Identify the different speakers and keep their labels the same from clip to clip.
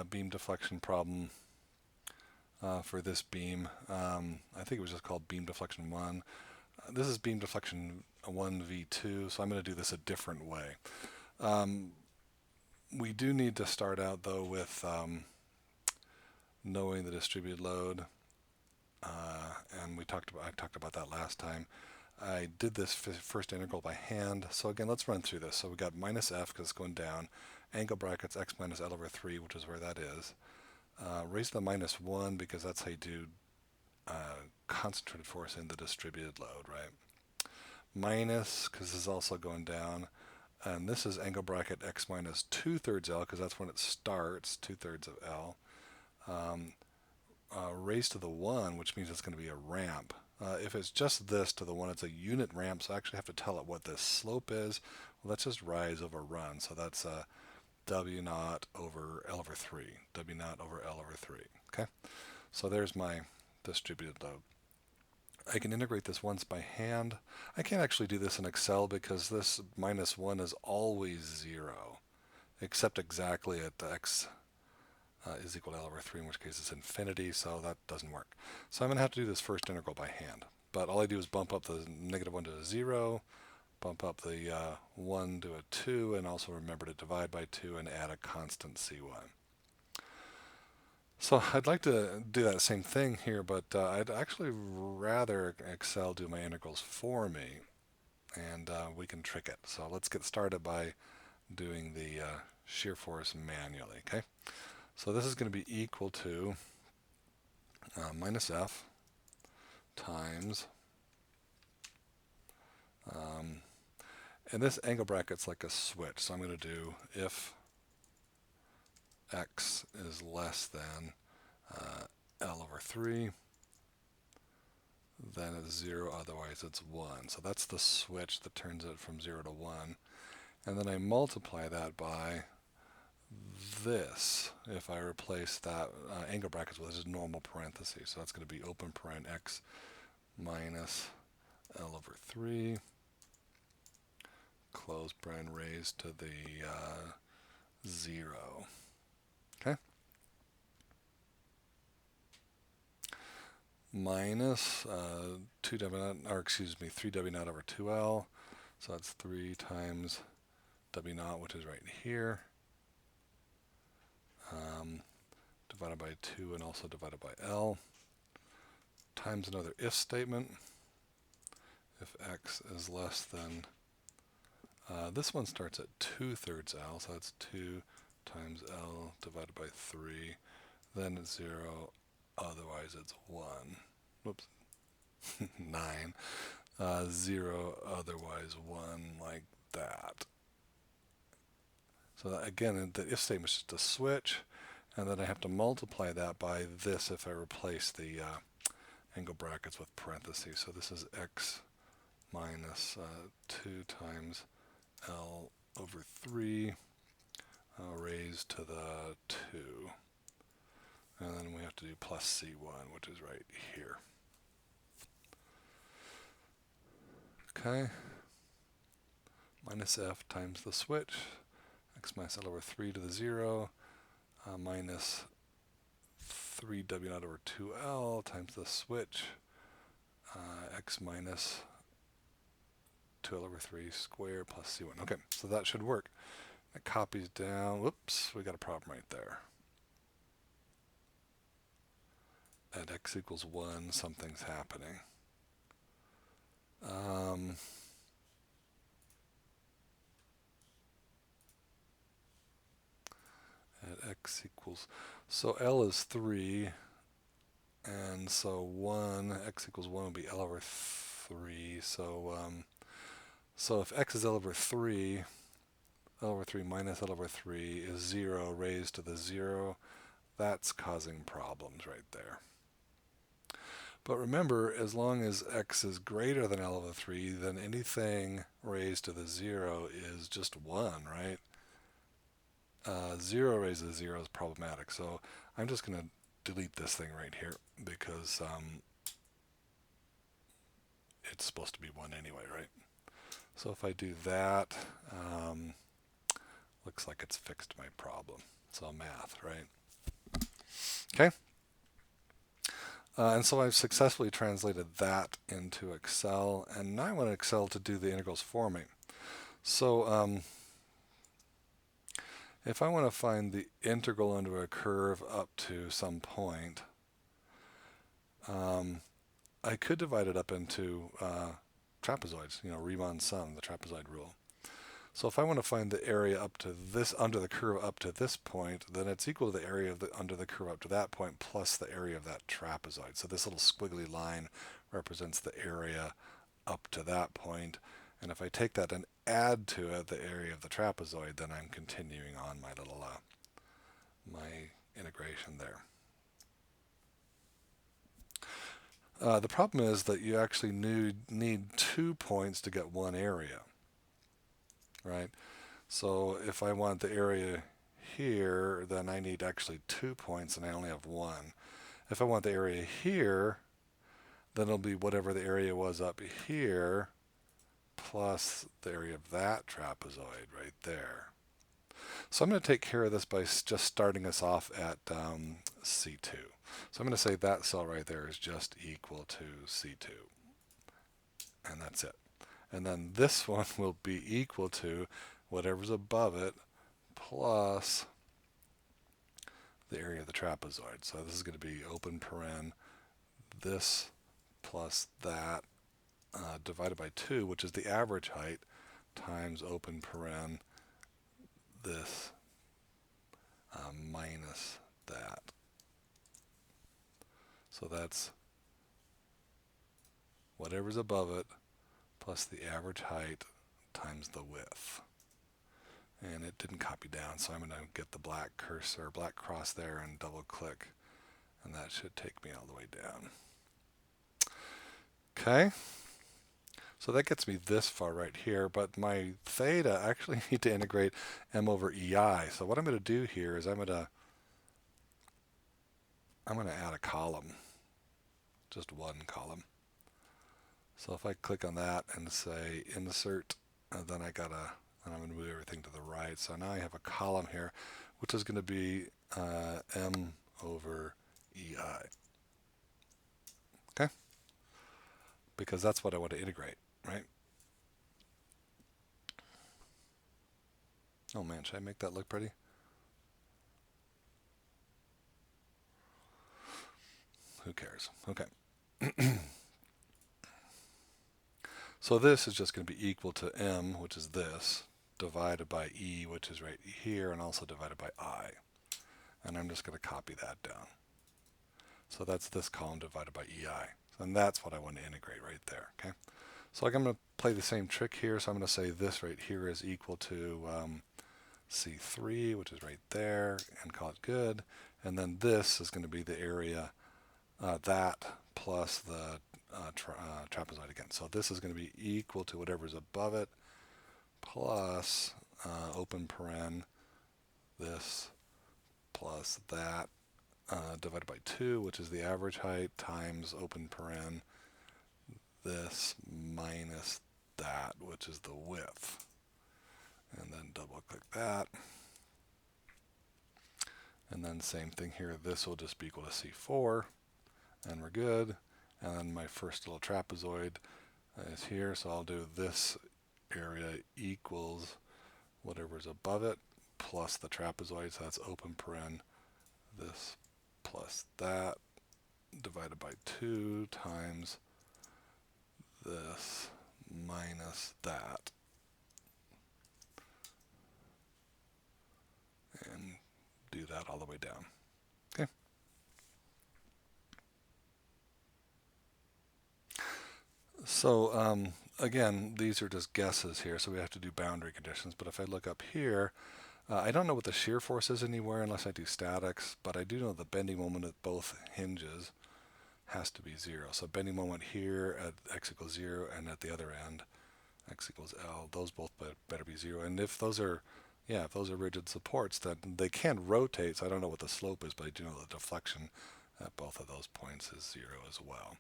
Speaker 1: beam deflection problem for this beam. I think it was just called beam deflection 1. This is beam deflection 1v2, so I'm going to do this a different way. We do need to start out though with knowing the distributed load, and I talked about that last time. I did this first integral by hand, so again let's run through this. So we got minus f because it's going down, angle brackets x minus L over 3, which is where that is, raised to the minus 1 because that's how you do concentrated force in the distributed load, right? Minus, because this is also going down, and this is angle bracket x minus 2/3 L, because that's when it starts, 2/3 of L, raised to the 1, which means it's going to be a ramp. If it's just this to the 1, it's a unit ramp, so I actually have to tell it what this slope is. Well, that's just rise over run, so that's W naught over L over 3, W naught over L over 3, okay? So there's my distributed load. I can integrate this once by hand. I can't actually do this in Excel because this minus 1 is always 0, except exactly at x is equal to L over 3, in which case it's infinity, so that doesn't work. So I'm going to have to do this first integral by hand. But all I do is bump up the negative 1 to a 0, bump up the 1 to a 2, and also remember to divide by 2 and add a constant C1. So I'd like to do that same thing here, but I'd actually rather Excel do my integrals for me, and we can trick it. So let's get started by doing the shear force manually, okay? So this is going to be equal to minus F times, and this angle bracket's like a switch, so I'm going to do if x is less than L over 3, then it's 0, otherwise it's 1. So that's the switch that turns it from 0 to 1. And then I multiply that by this if I replace that angle brackets with just normal parentheses. So that's going to be open paren x minus L over 3, close paren raised to the 0. Okay? Minus 3W naught over 2L. So that's 3 times W naught, which is right here, divided by 2 and also divided by L, times another if statement. If x is less than, this one starts at 2/3 L, so that's 2 times L divided by 3, then it's 0, otherwise it's 1. Whoops, 9. 0, otherwise 1, like that. So that, again, the if statement is just a switch, and then I have to multiply that by this if I replace the angle brackets with parentheses. So this is x minus 2 times L over 3 raised to the 2. And then we have to do plus C1, which is right here. Okay. Minus F times the switch, x minus L over 3 to the 0, minus 3W naught over 2L times the switch, x minus 2L over 3 squared plus C1. Okay, so that should work. It copies down. Whoops, we got a problem right there. At x equals 1, something's happening. At x equals, so L is 3, and so 1, x equals 1 would be L over 3. So so if x is L over 3, L over 3 minus L over 3 is 0 raised to the 0. That's causing problems right there. But remember, as long as x is greater than L over 3, then anything raised to the 0 is just 1, right? 0 raised to 0 is problematic, so I'm just going to delete this thing right here because it's supposed to be 1 anyway, right? So if I do that, looks like it's fixed my problem. So math, right? Okay? And so I've successfully translated that into Excel, and now I want Excel to do the integrals for me. So if I want to find the integral into a curve up to some point, I could divide it up into trapezoids, Riemann's sum, the trapezoid rule. So if I want to find the area up to this, under the curve up to this point, then it's equal to the area of the under the curve up to that point plus the area of that trapezoid. So this little squiggly line represents the area up to that point. And if I take that and add to it the area of the trapezoid, then I'm continuing on my little my integration there. The problem is that you actually need 2 points to get one area, right? So if I want the area here, then I need actually 2 points and I only have 1. If I want the area here, then it'll be whatever the area was up here plus the area of that trapezoid right there. So I'm going to take care of this by just starting us off at C2. So I'm going to say that cell right there is just equal to C2. And that's it. And then this one will be equal to whatever's above it plus the area of the trapezoid. So this is going to be open paren, this plus that divided by 2, which is the average height, times open paren, this minus that. So that's whatever's above it plus the average height times the width. And it didn't copy down, so I'm going to get the black cursor, black cross there, and double click, and that should take me all the way down. Okay, so that gets me this far right here, but my theta actually need to integrate m over ei. So what I'm going to do here is I'm going to add a column, just one column. So if I click on that and say insert, then I'm going to move everything to the right. So now I have a column here, which is going to be m over ei. Okay? Because that's what I want to integrate, right? Oh man, should I make that look pretty? Who cares? Okay. So this is just going to be equal to m, which is this, divided by e, which is right here, and also divided by I. And I'm just going to copy that down. So that's this column divided by ei. And that's what I want to integrate right there. Okay. So I'm going to play the same trick here. So I'm going to say this right here is equal to C3, which is right there, and call it good. And then this is going to be the area that plus the trapezoid again. So this is going to be equal to whatever's above it plus open paren, this plus that divided by 2, which is the average height, times open paren, this minus that, which is the width. And then double click that. And then same thing here, this will just be equal to C4, and we're good. And then my first little trapezoid is here, so I'll do this area equals whatever's above it plus the trapezoid, so that's open paren, this plus that divided by 2 times this minus that. And do that all the way down. Okay. So again, these are just guesses here, so we have to do boundary conditions. But if I look up here, I don't know what the shear force is anywhere unless I do statics, but I do know the bending moment at both hinges has to be 0. So bending moment here at x equals 0 and at the other end, x equals L, those both better be 0. And if those are, if those are rigid supports, then they can rotate, so I don't know what the slope is, but I do know the deflection at both of those points is 0 as well.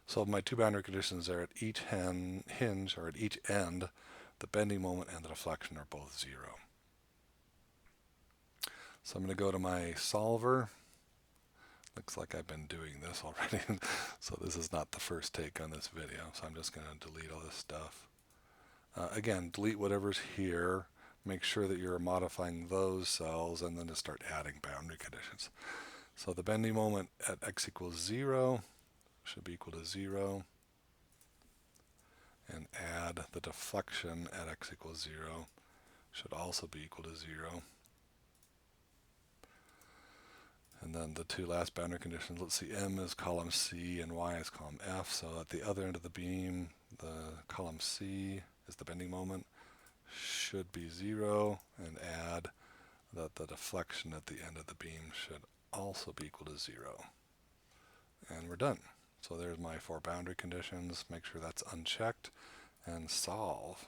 Speaker 1: So my two boundary conditions are at each hinge, or at each end, the bending moment and the deflection are both 0. So I'm going to go to my solver, Looks like I've been doing this already, so this is not the first take on this video, so I'm just going to delete all this stuff. Again, delete whatever's here. Make sure that you're modifying those cells, and then just start adding boundary conditions. So the bending moment at x equals 0 should be equal to 0. And add the deflection at x equals 0 should also be equal to 0. And then the two last boundary conditions, let's see, M is column C and Y is column F. So at the other end of the beam, the column C is the bending moment, should be 0, and add that the deflection at the end of the beam should also be equal to 0. And we're done. So there's my 4 boundary conditions. Make sure that's unchecked and solve.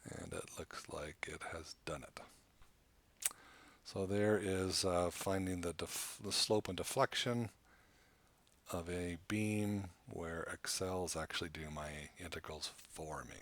Speaker 1: And it looks like it has done it. So there is finding the slope and deflection of a beam where Excel is actually doing my integrals for me.